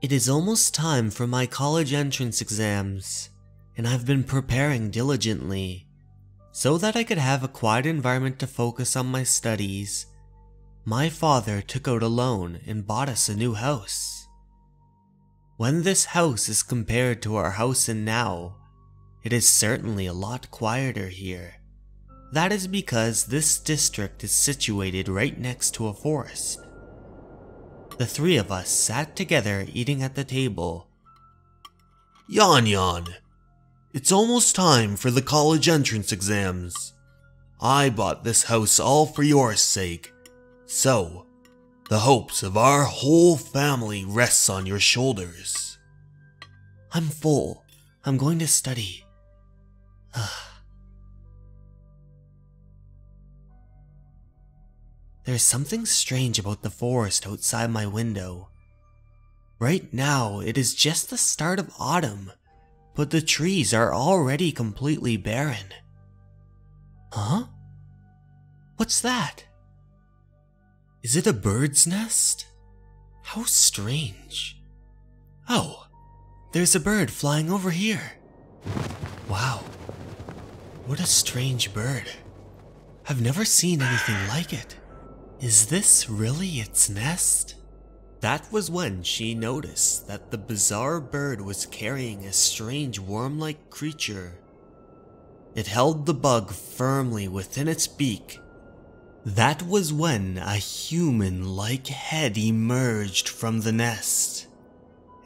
It is almost time for my college entrance exams, and I've been preparing diligently. So that I could have a quiet environment to focus on my studies, my father took out a loan and bought us a new house. When this house is compared to our house in now, it is certainly a lot quieter here. That is because this district is situated right next to a forest. The three of us sat together eating at the table. Yon, it's almost time for the college entrance exams. I bought this house all for your sake, so the hopes of our whole family rests on your shoulders. I'm full. I'm going to study. There's something strange about the forest outside my window. Right now, it is just the start of autumn, but the trees are already completely barren. Huh? What's that? Is it a bird's nest? How strange. Oh, there's a bird flying over here. Wow, what a strange bird. I've never seen anything like it. Is this really its nest? That was when she noticed that the bizarre bird was carrying a strange worm-like creature. It held the bug firmly within its beak. That was when a human-like head emerged from the nest,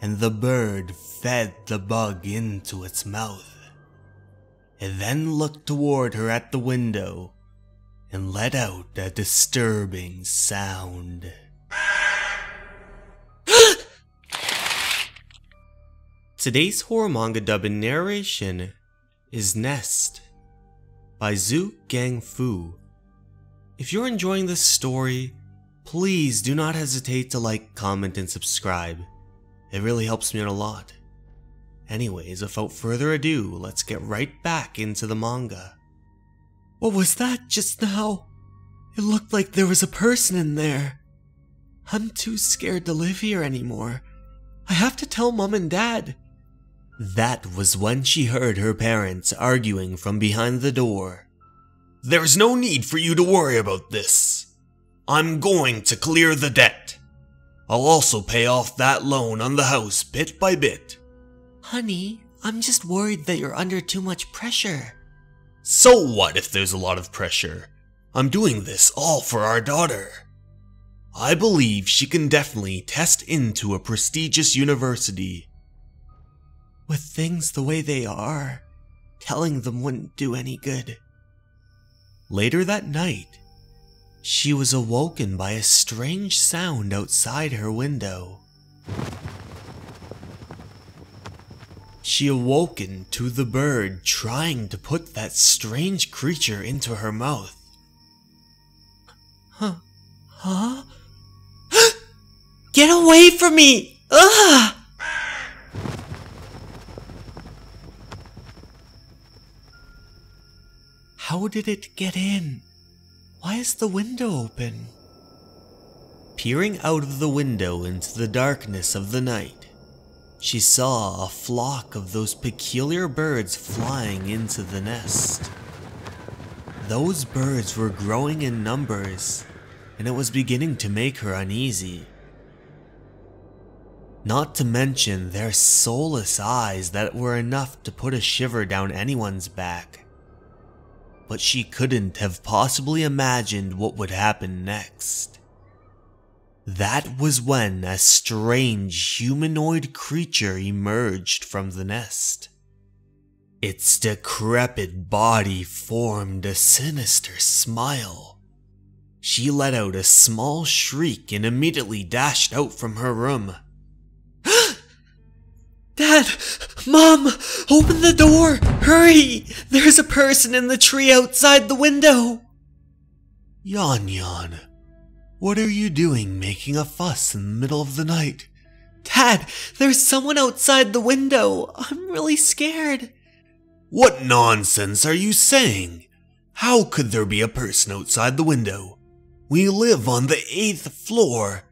and the bird fed the bug into its mouth. It then looked toward her at the window and let out a disturbing sound. Today's horror manga dub in narration is Nest by Zhu Gang Fu. If you're enjoying this story, please do not hesitate to like, comment, and subscribe. It really helps me out a lot. Anyways, without further ado, let's get right back into the manga. What was that just now? It looked like there was a person in there. I'm too scared to live here anymore. I have to tell Mom and Dad. That was when she heard her parents arguing from behind the door. There's no need for you to worry about this. I'm going to clear the debt. I'll also pay off that loan on the house bit by bit. Honey, I'm just worried that you're under too much pressure. So what if there's a lot of pressure? I'm doing this all for our daughter. I believe she can definitely test into a prestigious university. With things the way they are, telling them wouldn't do any good. Later that night, she was awoken by a strange sound outside her window. She awoken to the bird trying to put that strange creature into her mouth. Huh? Get away from me! Ugh! How did it get in? Why is the window open? Peering out of the window into the darkness of the night, she saw a flock of those peculiar birds flying into the nest. Those birds were growing in numbers, and it was beginning to make her uneasy. Not to mention their soulless eyes that were enough to put a shiver down anyone's back. But she couldn't have possibly imagined what would happen next. That was when a strange humanoid creature emerged from the nest. Its decrepit body formed a sinister smile. She let out a small shriek and immediately dashed out from her room. Dad! Mom! Open the door! Hurry! There's a person in the tree outside the window! Yon, what are you doing making a fuss in the middle of the night? Dad, there's someone outside the window. I'm really scared. What nonsense are you saying? How could there be a person outside the window? We live on the 8th floor.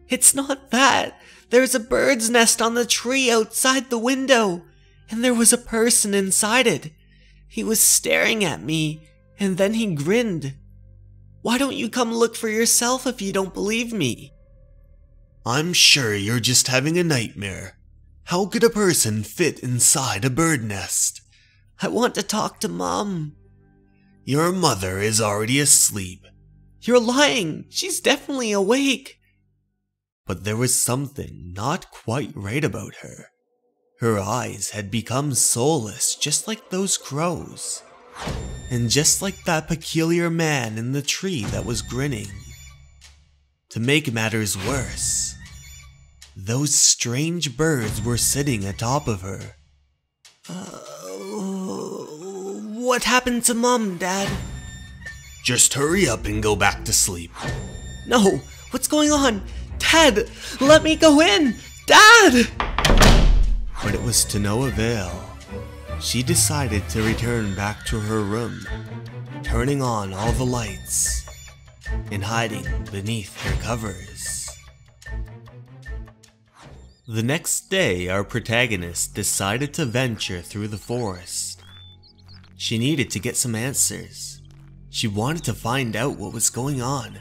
It's not that. There's a bird's nest on the tree outside the window, and there was a person inside it. He was staring at me, and then he grinned. Why don't you come look for yourself if you don't believe me? I'm sure you're just having a nightmare. How could a person fit inside a bird nest? I want to talk to Mom. Your mother is already asleep. You're lying. She's definitely awake. But there was something not quite right about her. Her eyes had become soulless, just like those crows. And just like that peculiar man in the tree that was grinning. To make matters worse, those strange birds were sitting atop of her. What happened to Mom, Dad? Just hurry up and go back to sleep. No, what's going on? Dad, let me go in! Dad! But it was to no avail. She decided to return back to her room, turning on all the lights and hiding beneath her covers. The next day, our protagonist decided to venture through the forest. She needed to get some answers. She wanted to find out what was going on.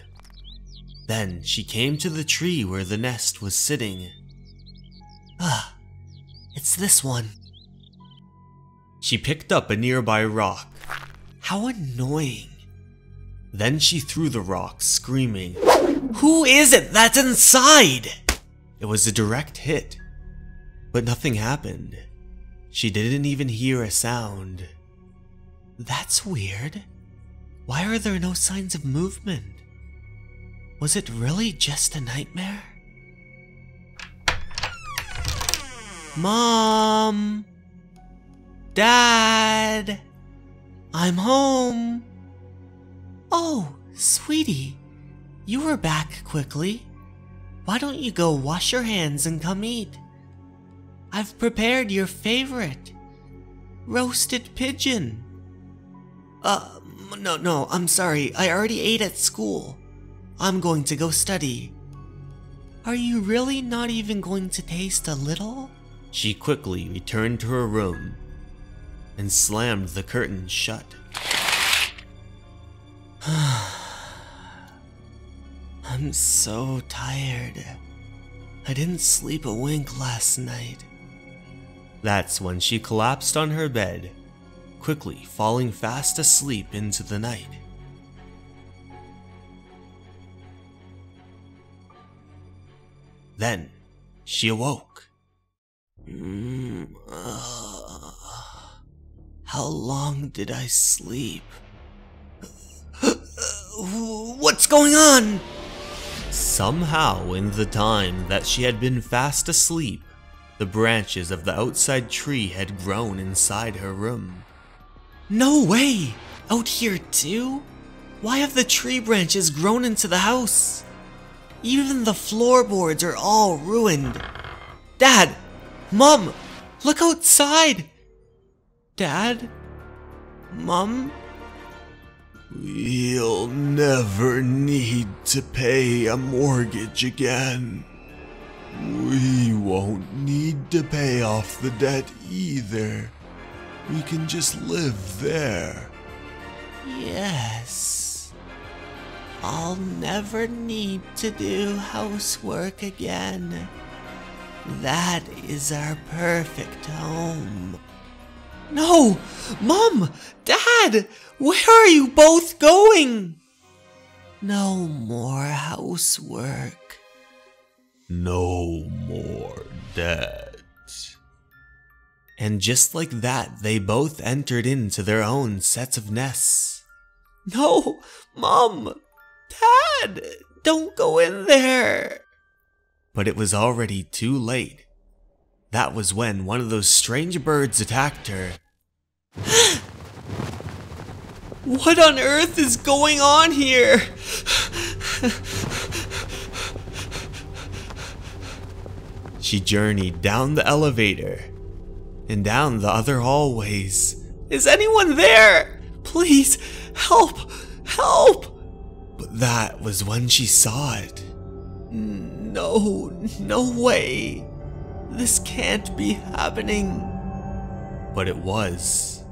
Then she came to the tree where the nest was sitting. It's this one. She picked up a nearby rock. How annoying. Then she threw the rock, screaming, Who is it that's inside? It was a direct hit, but nothing happened. She didn't even hear a sound. That's weird. Why are there no signs of movement? Was it really just a nightmare? Mom! Dad! I'm home! Oh, sweetie, you were back quickly. Why don't you go wash your hands and come eat? I've prepared your favorite, roasted pigeon. No, I'm sorry. I already ate at school. I'm going to go study. Are you really not even going to taste a little? She quickly returned to her room and slammed the curtains shut. I'm so tired. I didn't sleep a wink last night. That's when she collapsed on her bed, quickly falling fast asleep into the night. Then she awoke. How long did I sleep? What's going on? Somehow, in the time that she had been fast asleep, the branches of the outside tree had grown inside her room. No way! Out here too? Why have the tree branches grown into the house? Even the floorboards are all ruined. Dad! Mom! Look outside! Dad? Mom? We'll never need to pay a mortgage again. We won't need to pay off the debt either. We can just live there. Yes. I'll never need to do housework again. That is our perfect home. No! Mom! Dad! Where are you both going? No more housework. No more debt. And just like that, they both entered into their own sets of nests. No! Mom! Dad! Don't go in there! But it was already too late. That was when one of those strange birds attacked her. What on earth is going on here? She journeyed down the elevator and down the other hallways. Is anyone there? Please, help! Help! But that was when she saw it. No, no way. This can't be happening. But it was.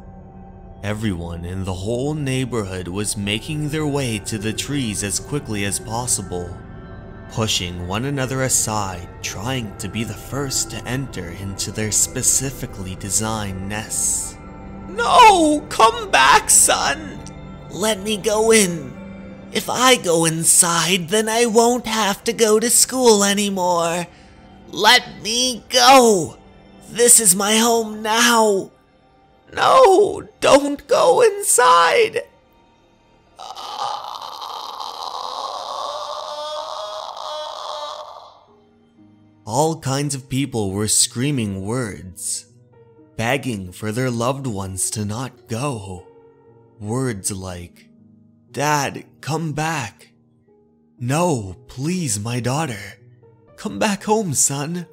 Everyone in the whole neighborhood was making their way to the trees as quickly as possible, pushing one another aside, trying to be the first to enter into their specifically designed nests. No, come back, son. Let me go in. If I go inside, then I won't have to go to school anymore. Let me go. This is my home now. No, don't go inside. All kinds of people were screaming words, begging for their loved ones to not go. Words like, "Dad, come back." "No, please, my daughter. Come back home, son.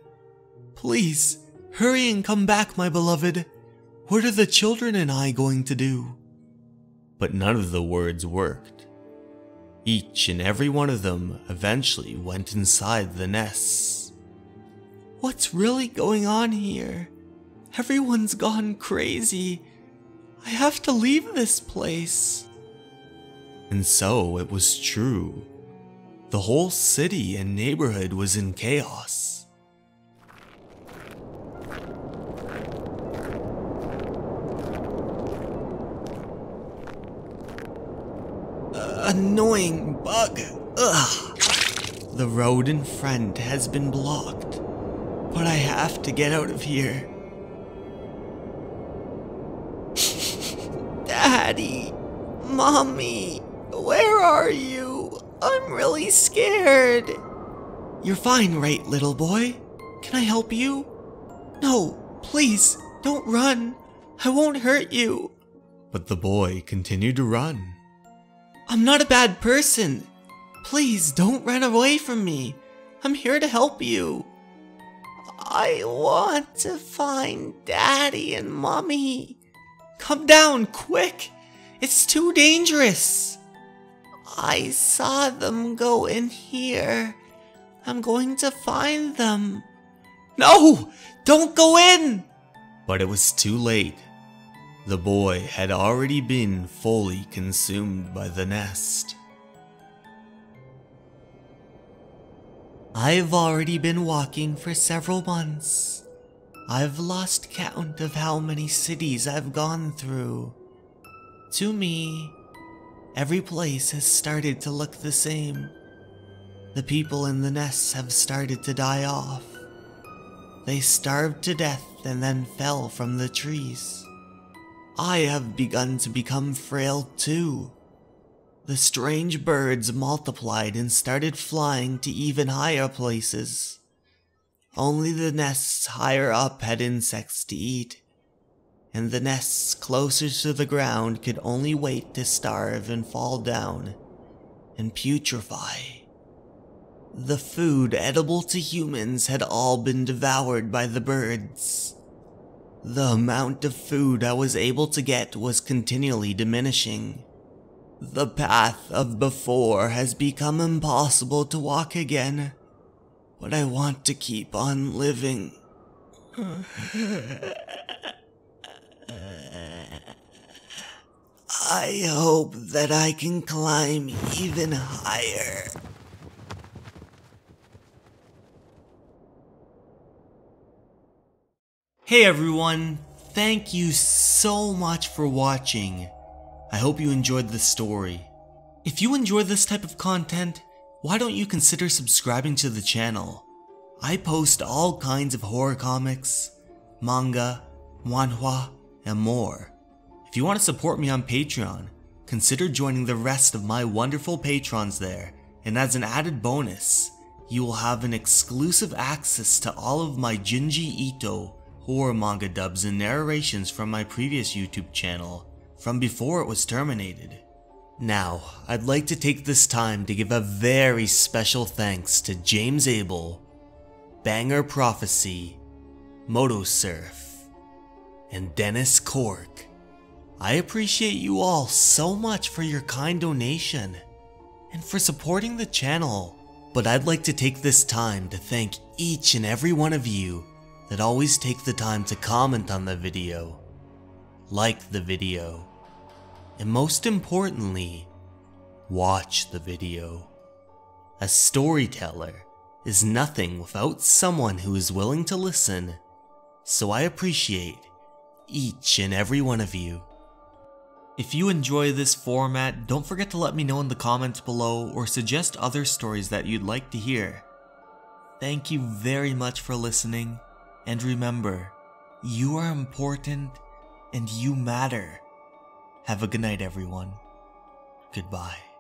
Please, hurry and come back, my beloved. What are the children and I going to do?" But none of the words worked. Each and every one of them eventually went inside the nests. What's really going on here? Everyone's gone crazy. I have to leave this place. And so it was true. The whole city and neighborhood was in chaos. Annoying bug. Ugh. The road in front has been blocked, but I have to get out of here. Daddy, Mommy, where are you? I'm really scared. You're fine, right, little boy? Can I help you? No, please, don't run. I won't hurt you. But the boy continued to run. I'm not a bad person. Please don't run away from me. I'm here to help you. I want to find Daddy and Mommy. Come down, quick. It's too dangerous. I saw them go in here. I'm going to find them. No, don't go in. But it was too late. The boy had already been fully consumed by the nest. I've already been walking for several months. I've lost count of how many cities I've gone through. To me, every place has started to look the same. The people in the nests have started to die off. They starved to death and then fell from the trees. I have begun to become frail too. The strange birds multiplied and started flying to even higher places. Only the nests higher up had insects to eat, and the nests closer to the ground could only wait to starve and fall down and putrefy. The food edible to humans had all been devoured by the birds. The amount of food I was able to get was continually diminishing. The path of before has become impossible to walk again, but I want to keep on living. I hope that I can climb even higher. Hey everyone, thank you so much for watching. I hope you enjoyed the story. If you enjoy this type of content, why don't you consider subscribing to the channel? I post all kinds of horror comics, manga, manhwa, and more. If you want to support me on Patreon, consider joining the rest of my wonderful patrons there, and as an added bonus, you will have an exclusive access to all of my Junji Ito horror manga dubs and narrations from my previous YouTube channel, from before it was terminated. Now, I'd like to take this time to give a very special thanks to James Abel, Banger Prophecy, Motosurf, and Dennis Cork. I appreciate you all so much for your kind donation, and for supporting the channel But I'd like to take this time to thank each and every one of you that always take the time to comment on the video, like the video, and most importantly, watch the video. A storyteller is nothing without someone who is willing to listen, so I appreciate each and every one of you. If you enjoy this format, don't forget to let me know in the comments below or suggest other stories that you'd like to hear. Thank you very much for listening, and remember, you are important and you matter. Have a good night, everyone. Goodbye.